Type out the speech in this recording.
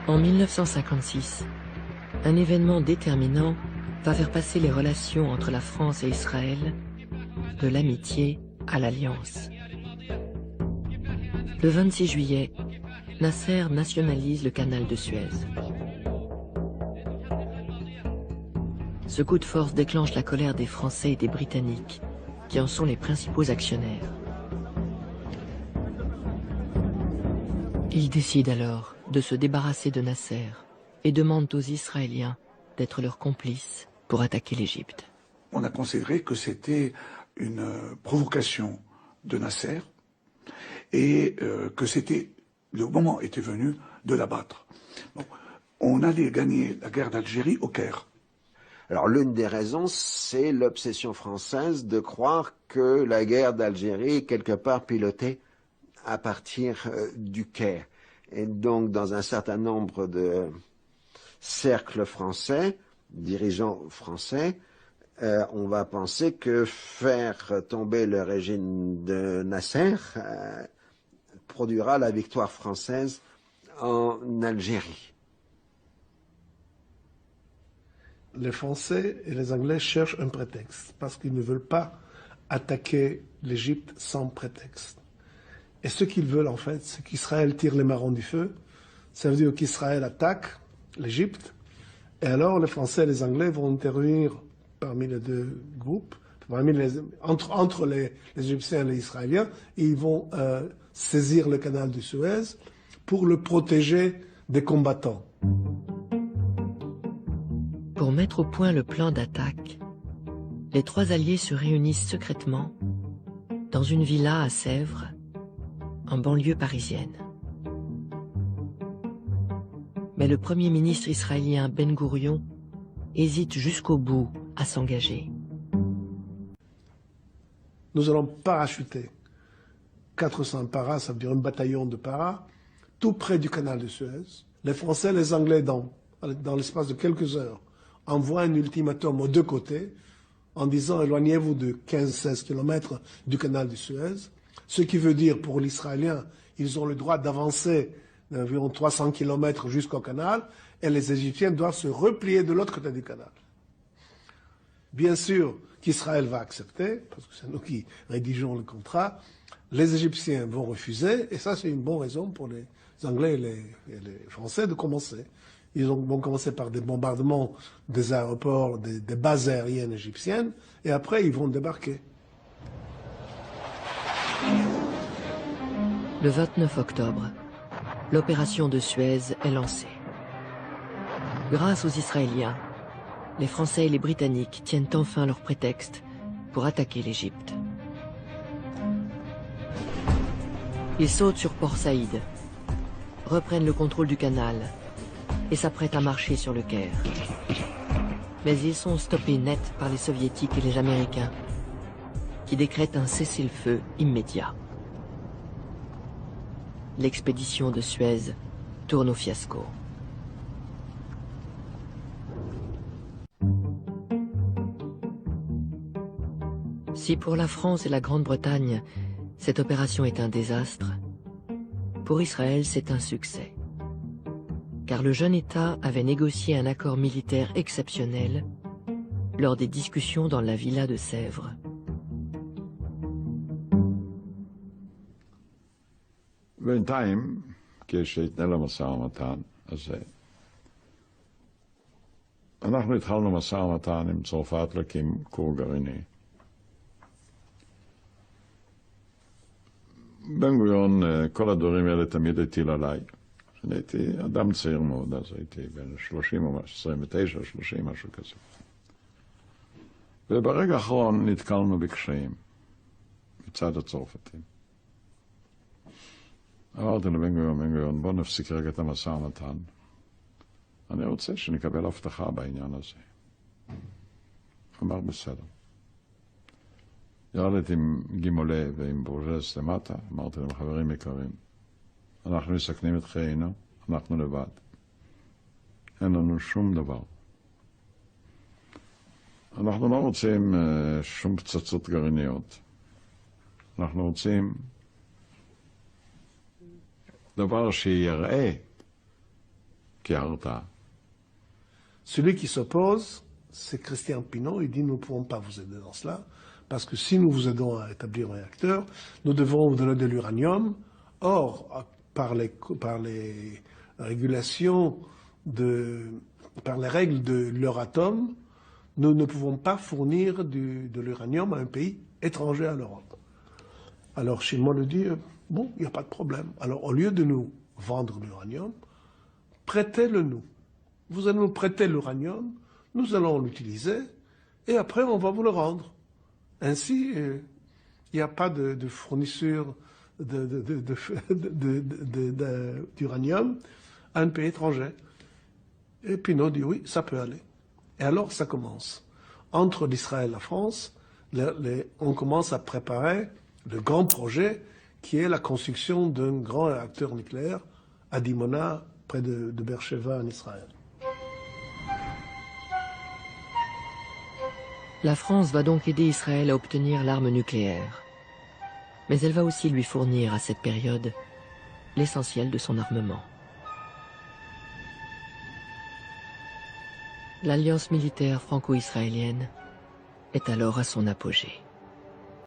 En 1956, un événement déterminant va faire passer les relations entre la France et Israël de l'amitié à l'alliance. Le 26 juillet, Nasser nationalise le canal de Suez. Ce coup de force déclenche la colère des Français et des Britanniques, qui en sont les principaux actionnaires. Ils décident alors de se débarrasser de Nasser et demandent aux Israéliens d'être leurs complices pour attaquer l'Égypte. On a considéré que c'était une provocation de Nasser et que le moment était venu de l'abattre. Bon, on allait gagner la guerre d'Algérie au Caire. Alors l'une des raisons, c'est l'obsession française de croire que la guerre d'Algérie est quelque part pilotée à partir du Caire. Et donc dans un certain nombre de cercles français, dirigeants français, on va penser que faire tomber le régime de Nasser produira la victoire française en Algérie. Les Français et les Anglais cherchent un prétexte parce qu'ils ne veulent pas attaquer l'Égypte sans prétexte. Et ce qu'ils veulent en fait, c'est qu'Israël tire les marrons du feu. Ça veut dire qu'Israël attaque l'Égypte. Et alors les Français et les Anglais vont intervenir parmi les deux groupes, entre les Égyptiens et les Israéliens, et ils vont saisir le canal de Suez pour le protéger des combattants. Pour mettre au point le plan d'attaque, les trois alliés se réunissent secrètement dans une villa à Sèvres, en banlieue parisienne. Mais le premier ministre israélien Ben Gourion hésite jusqu'au bout à s'engager. Nous allons parachuter 400 paras, ça veut dire un bataillon de paras, tout près du canal de Suez. Les Français et les Anglais, dans l'espace de quelques heures, envoient un ultimatum aux deux côtés en disant éloignez-vous de 15-16 km du canal de Suez. Ce qui veut dire pour l'Israélien, ils ont le droit d'avancer d'environ 300 km jusqu'au canal et les Égyptiens doivent se replier de l'autre côté du canal. Bien sûr qu'Israël va accepter, parce que c'est nous qui rédigeons le contrat. Les Égyptiens vont refuser, et ça c'est une bonne raison pour les Anglais et les Français de commencer. Ils vont commencer par des bombardements des aéroports, des bases aériennes égyptiennes, et après ils vont débarquer. Le 29 octobre, l'opération de Suez est lancée. Grâce aux Israéliens, les Français et les Britanniques tiennent enfin leur prétexte pour attaquer l'Égypte. Ils sautent sur Port Saïd, reprennent le contrôle du canal et s'apprêtent à marcher sur le Caire. Mais ils sont stoppés net par les Soviétiques et les Américains, qui décrètent un cessez-le-feu immédiat. L'expédition de Suez tourne au fiasco. Si pour la France et la Grande-Bretagne, cette opération est un désastre, pour Israël c'est un succès. Car le jeune État avait négocié un accord militaire exceptionnel lors des discussions dans la villa de Sèvres. בינתיים, כשהתנהל המשא ומתן הזה, אנחנו התחלנו משא ומתן עם צרפת להקים כור גרעיני. בן גוריון, כל הדברים האלה תמיד הטיל עליי. אני הייתי אדם צעיר מאוד, אז הייתי בין 30 או 29, 30, משהו כזה. וברגע האחרון נתקלנו בקשיים מצד הצרפתים. אמרתי לבן גוריון, בוא נפסיק רגע את המשא ומתן. אני רוצה שנקבל הבטחה בעניין הזה. אמר בסדר. ירדתי עם גימולה ועם בורג'ס למטה, אמרתי להם, חברים יקרים, אנחנו מסכנים את חיינו, אנחנו לבד. אין לנו שום דבר. אנחנו לא רוצים שום פצצות גרעיניות. אנחנו רוצים דבר שיראה כהרתעה. Celui qui s'oppose, c'est Christian Pinon. Il dit nous ne pouvons pas vous aider dans cela, parce que si nous vous aidons à établir un réacteur, nous devrons vous donner de l'uranium. Or, par les régulations, par les règles de l'Euratom, nous ne pouvons pas fournir de l'uranium à un pays étranger à l'Europe. Alors Shimon lui dit, bon, il n'y a pas de problème. Alors au lieu de nous vendre l'uranium, prêtez-le nous. Vous allez nous prêter l'uranium, nous allons l'utiliser, et après on va vous le rendre. Ainsi, il n'y a pas de fourniture d'uranium à un pays étranger. Et Pinault dit oui, ça peut aller. Et alors ça commence. Entre l'Israël et la France, on commence à préparer le grand projet qui est la construction d'un grand réacteur nucléaire à Dimona, près de Beersheva en Israël. La France va donc aider Israël à obtenir l'arme nucléaire. Mais elle va aussi lui fournir à cette période l'essentiel de son armement. L'alliance militaire franco-israélienne est alors à son apogée.